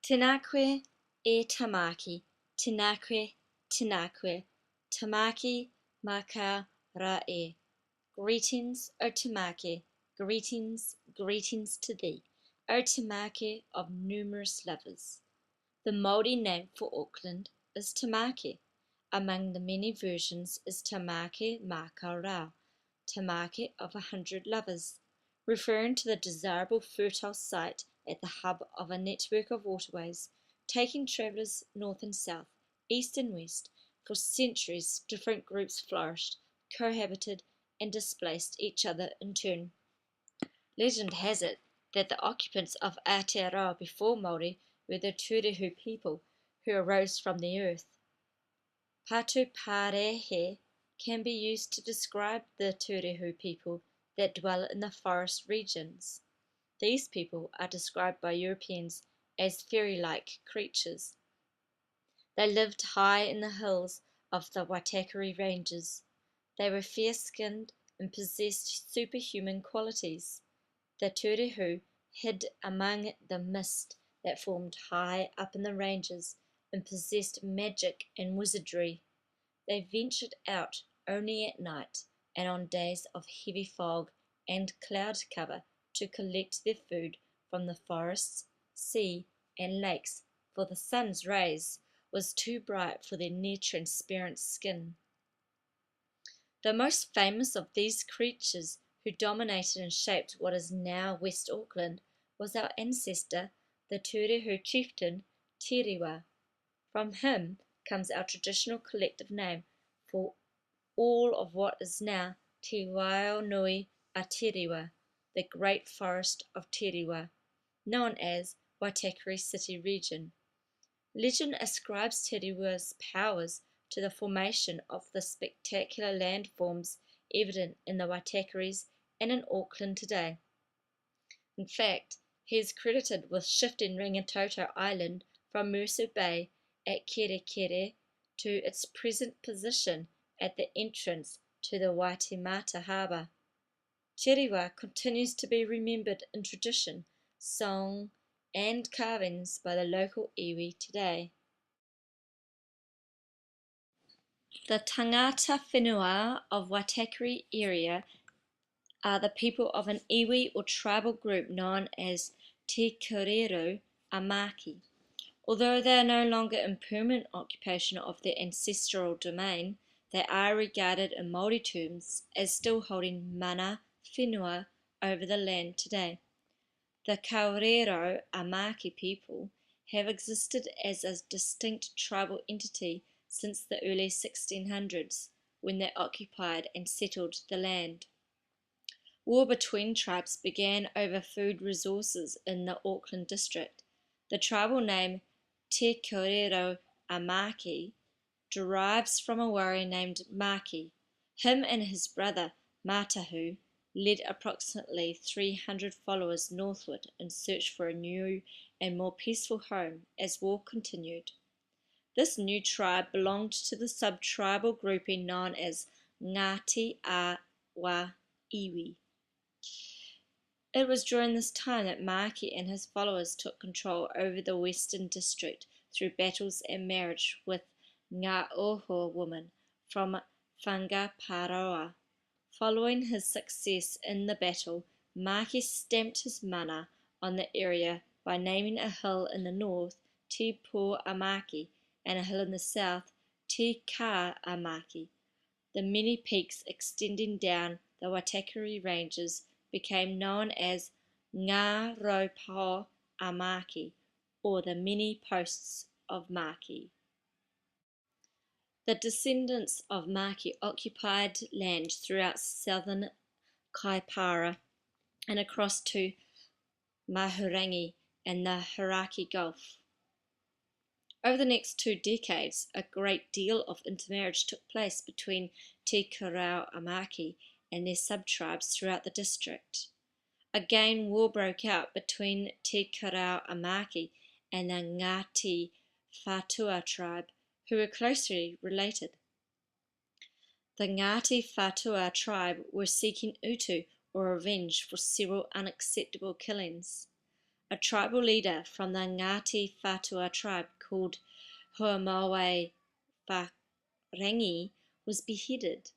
Tinakwe e tamaki, tinakwe, tinakwe, tamaki maka rae. Greetings, O Tamaki, greetings, greetings to thee, O Tamaki of numerous lovers. The Māori name for Auckland is Tamaki. Among the many versions is Tamaki maka rā, Tamaki of 100 lovers, referring to the desirable fertile site at the hub of a network of waterways, taking travellers north and south, east and west. For centuries, different groups flourished, cohabited, and displaced each other in turn. Legend has it that the occupants of Aotearoa before Māori were the Turehu people who arose from the earth. Patu Parehe can be used to describe the Turehu people that dwell in the forest regions. These people are described by Europeans as fairy-like creatures. They lived high in the hills of the Waitakere Ranges. They were fair-skinned and possessed superhuman qualities. The Turehu hid among the mist that formed high up in the ranges and possessed magic and wizardry. They ventured out only at night and on days of heavy fog and cloud cover to collect their food from the forests, sea, and lakes, for the sun's rays was too bright for their near-transparent skin. The most famous of these creatures who dominated and shaped what is now West Auckland was our ancestor, the Turehu chieftain Tiriwa. From him comes our traditional collective name for all of what is now Te Waionui a Tiriwa, the Great Forest of Tiriwa, known as Waitakere City Region. Legend ascribes Tiriwa's powers to the formation of the spectacular landforms evident in the Waitakeres and in Auckland today. In fact, he is credited with shifting Rangitoto Island from Mercer Bay at Kerekere to its present position at the entrance to the Waitemata Harbour. Tiriwa continues to be remembered in tradition, song, and carvings by the local iwi today. The tangata whenua of Waitakere area are the people of an iwi or tribal group known as Te Kōrero Amaki. Although they are no longer in permanent occupation of their ancestral domain, they are regarded in Māori terms as still holding mana whenua over the land today. The Kōrero Amaki people have existed as a distinct tribal entity since the early 1600s, when they occupied and settled the land. War between tribes began over food resources in the Auckland district. The tribal name Te Kōrero Amaki derives from a warrior named Maki. Him and his brother Matahu led approximately 300 followers northward in search for a new and more peaceful home as war continued. This new tribe belonged to the sub-tribal grouping known as Ngāti Awa Iwi. It was during this time that Maki and his followers took control over the Western District through battles and marriage with Ngā Oho woman from Whangaparoa. Following his success in the battle, Maki stamped his mana on the area by naming a hill in the north Te Pō Amaki and a hill in the south Te Kā Amaki. The many peaks extending down the Waitakere Ranges became known as Ngā Raupō Amaki, or the many posts of Maki. The descendants of Maki occupied land throughout southern Kaipara and across to Mahurangi and the Hauraki Gulf. Over the next 2 decades, a great deal of intermarriage took place between Te Kōrero Amaki and their sub-tribes throughout the district. Again, war broke out between Te Kōrero Amaki and the Ngāti Whatua tribe, who were closely related. The Ngāti Whatua tribe were seeking utu, or revenge, for several unacceptable killings. A tribal leader from the Ngāti Whatua tribe called Huamaue Wharengi was beheaded.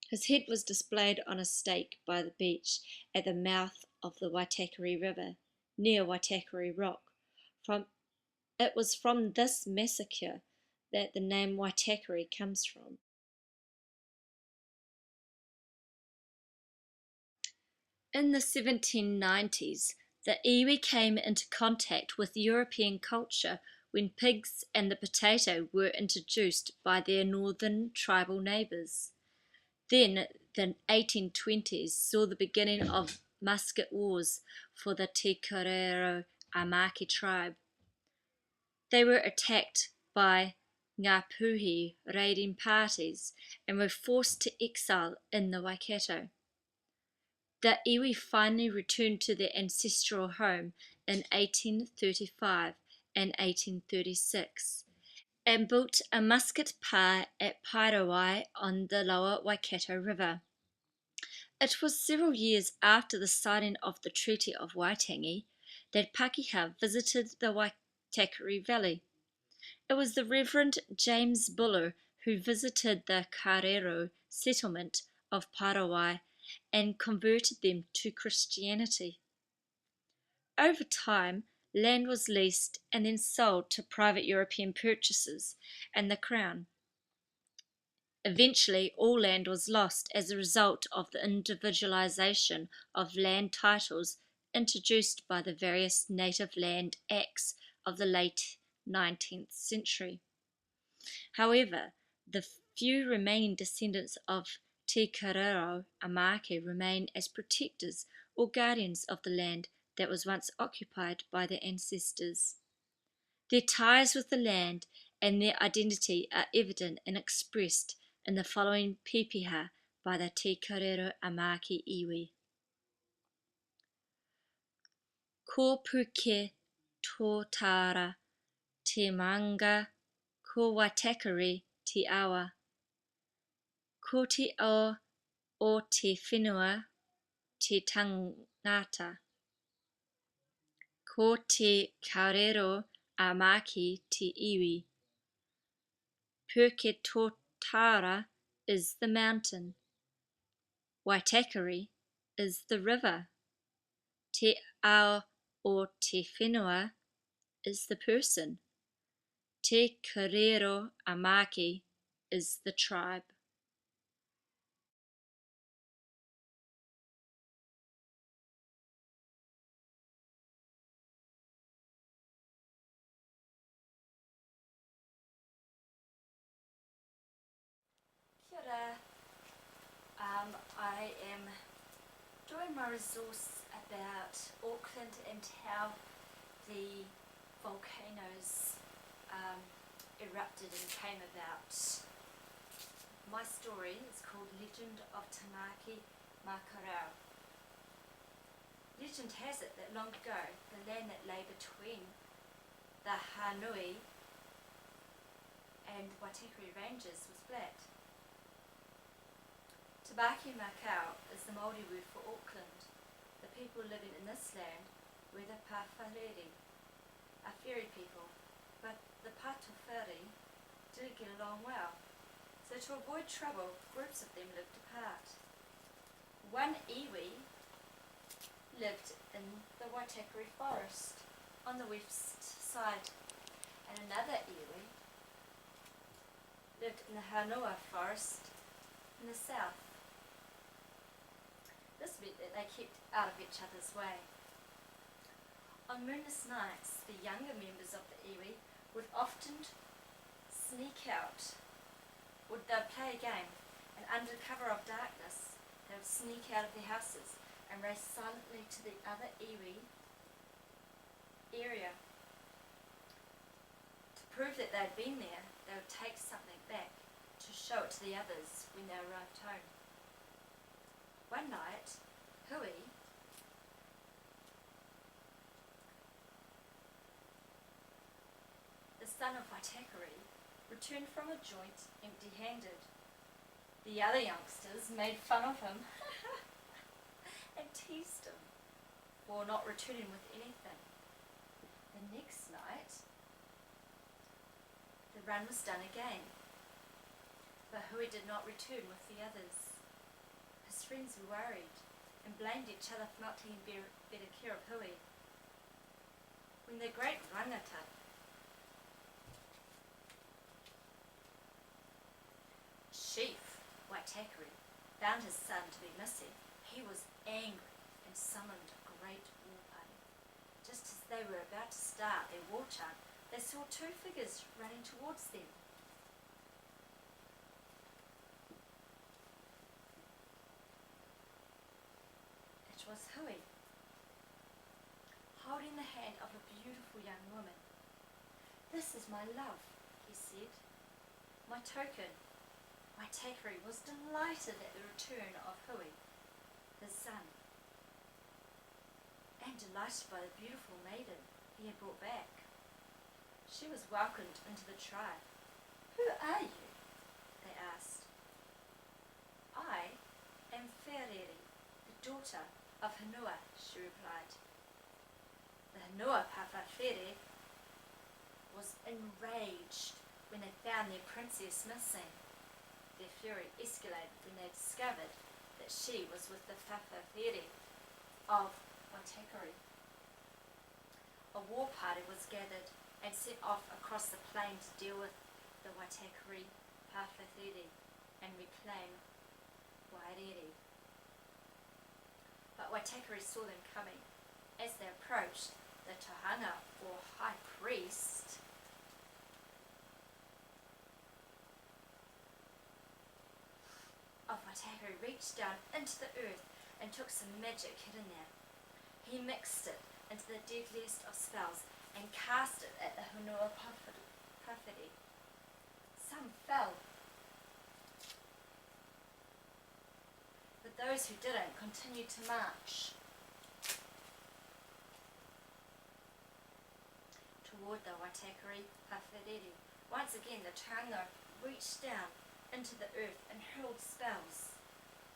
His head was displayed on a stake by the beach at the mouth of the Waitakere River, near Waitakere Rock. It was from this massacre that the name Waitakere comes from. In the 1790s, the iwi came into contact with European culture when pigs and the potato were introduced by their northern tribal neighbours. Then the 1820s saw the beginning of musket wars for the Te Korero Amaki tribe. They were attacked by Ngāpuhi raiding parties and were forced to exile in the Waikato. The iwi finally returned to their ancestral home in 1835 and 1836 and built a musket pa at Pairawai on the lower Waikato River. It was several years after the signing of the Treaty of Waitangi that Pakeha visited the Waitakere Valley. It was the Reverend James Buller who visited the Karero settlement of Pairawai and converted them to Christianity. Over time, land was leased and then sold to private European purchasers and the Crown. Eventually, all land was lost as a result of the individualisation of land titles introduced by the various Native Land Acts of the late 19th century. However, the few remaining descendants of Te Korero Amaki remain as protectors or guardians of the land that was once occupied by their ancestors. Their ties with the land and their identity are evident and expressed in the following pepeha by the Te Korero Amaki iwi. Ko puke tō tāra, te manga, ko Waitakere te awa. Ko te ao o te whenua, te tangata. Ko te Korero Amaki te iwi. Puke tō tāra is the mountain. Waitakere is the river. Te ao o te whenua is the person. Te Korero Amaki is the tribe. Kia ora. I am doing my resource about Auckland and how the volcanoes erupted and came about. My story is called Legend of Tamaki Makarau. Legend has it that long ago, the land that lay between the Hanui and Waitakere Ranges was flat. Tamaki Makau is the Māori word for Auckland. The people living in this land were the Pāwhareri, a fairy people, but the Pātawhari didn't get along well. So to avoid trouble, groups of them lived apart. One iwi lived in the Waitakere forest on the west side, and another iwi lived in the Hanua forest in the south. This meant that they kept out of each other's way. On moonless nights, the younger members of the iwi would often sneak out. They'd play a game, and under cover of darkness, they would sneak out of their houses and race silently to the other iwi area. To prove that they'd been there, they would take something back to show it to the others when they arrived home. One night, Hui, the son of Waitakere, returned from a joint empty-handed. The other youngsters made fun of him and teased him. for not returning with anything. The next night, the run was done again, but Hui did not return with the others. His friends were worried and blamed each other for not taking better care of Hui. When the great rangata, chief Waitakere, found his son to be missing, he was angry and summoned a great war party. Just as they were about to start their war chant, they saw two figures running towards them. It was Hui, holding the hand of a beautiful young woman. "This is my love," he said, "my token." Waitakere was delighted at the return of Hui, his son, and delighted by the beautiful maiden he had brought back. She was welcomed into the tribe. "Who are you?" they asked. "I am Ferere, the daughter of Hanua," she replied. The Hanua Pawhawhere was enraged when they found their princess missing. Their fury escalated when they discovered that she was with the Whawhawhere of Waitakere. A war party was gathered and set off across the plain to deal with the Waitakere Pawhawhere and reclaim Wairere. But Waitakere saw them coming. As they approached, the tohunga, or high priest, of Waitakere reached down into the earth and took some magic hidden there. He mixed it into the deadliest of spells and cast it at the Hanua Pawhawhere. Some fell, but those who didn't continued to march toward the Waitakere Pawhawhere. Once again the tohunga reached down into the earth and hurled spells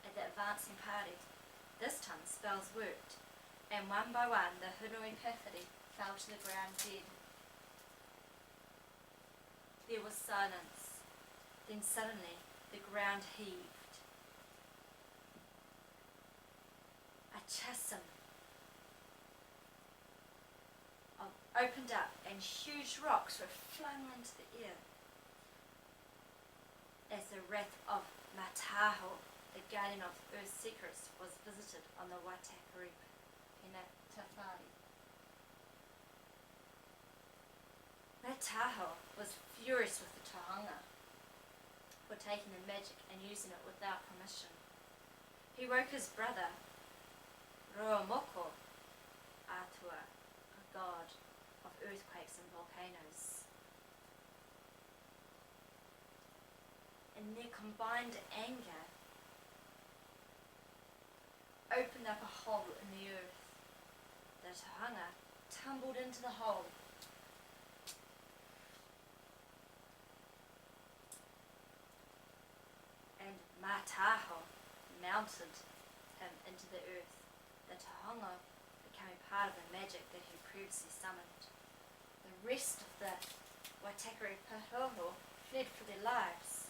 at the advancing party. This time the spells worked, and one by one the Hanua Pawhawhere fell to the ground dead. There was silence. Then suddenly the ground heaved. A chasm opened up and huge rocks were flung into the air as the wrath of Mataho, the guardian of Earth's secrets, was visited on the Waitakere Penatawhare. Mataho was furious with the tohunga for taking the magic and using it without permission. He woke his brother, Ruamoko Atua, a god of earthquakes and volcanoes. And their combined anger opened up a hole in the earth. The tohunga tumbled into the hole. And Mataho mounted him into the earth. The tohunga became part of the magic that he previously summoned. The rest of the Waitakere Pāhoho fled for their lives.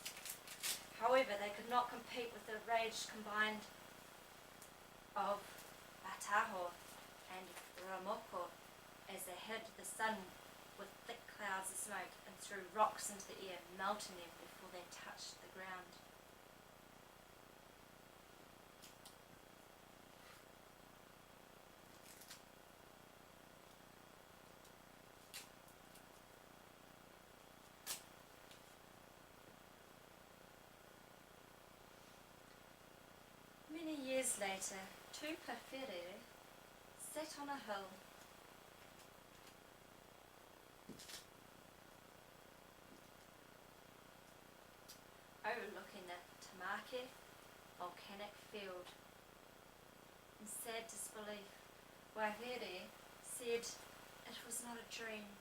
However, they could not compete with the rage combined of Mataho and Ramoko as they hid the sun with thick clouds of smoke and threw rocks into the air, melting them before they touched the ground. Many years later, two Pawhawhere sat on a hill overlooking the Tamake volcanic field. In sad disbelief, Waihere said, "It was not a dream."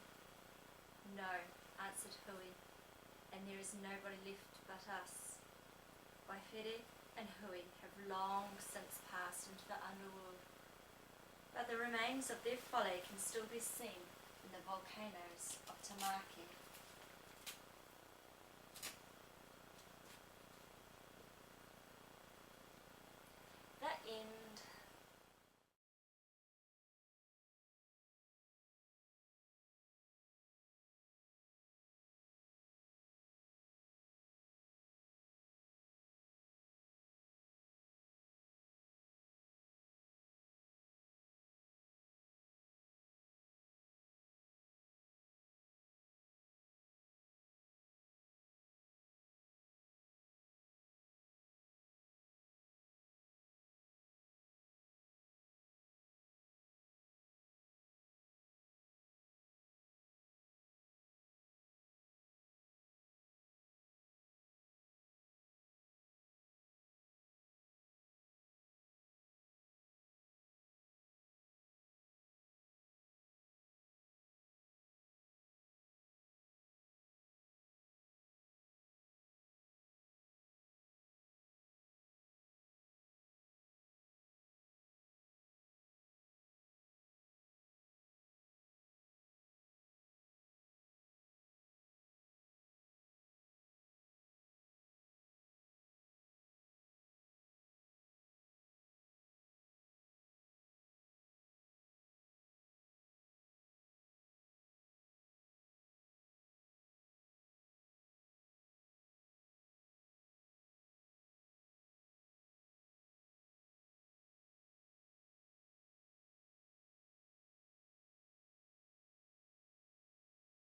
"No," answered Hui, "and there is nobody left but us." Waihere and Hui have long since passed into the underworld, but but the remains of their folly can still be seen in the volcanoes of Tamaki.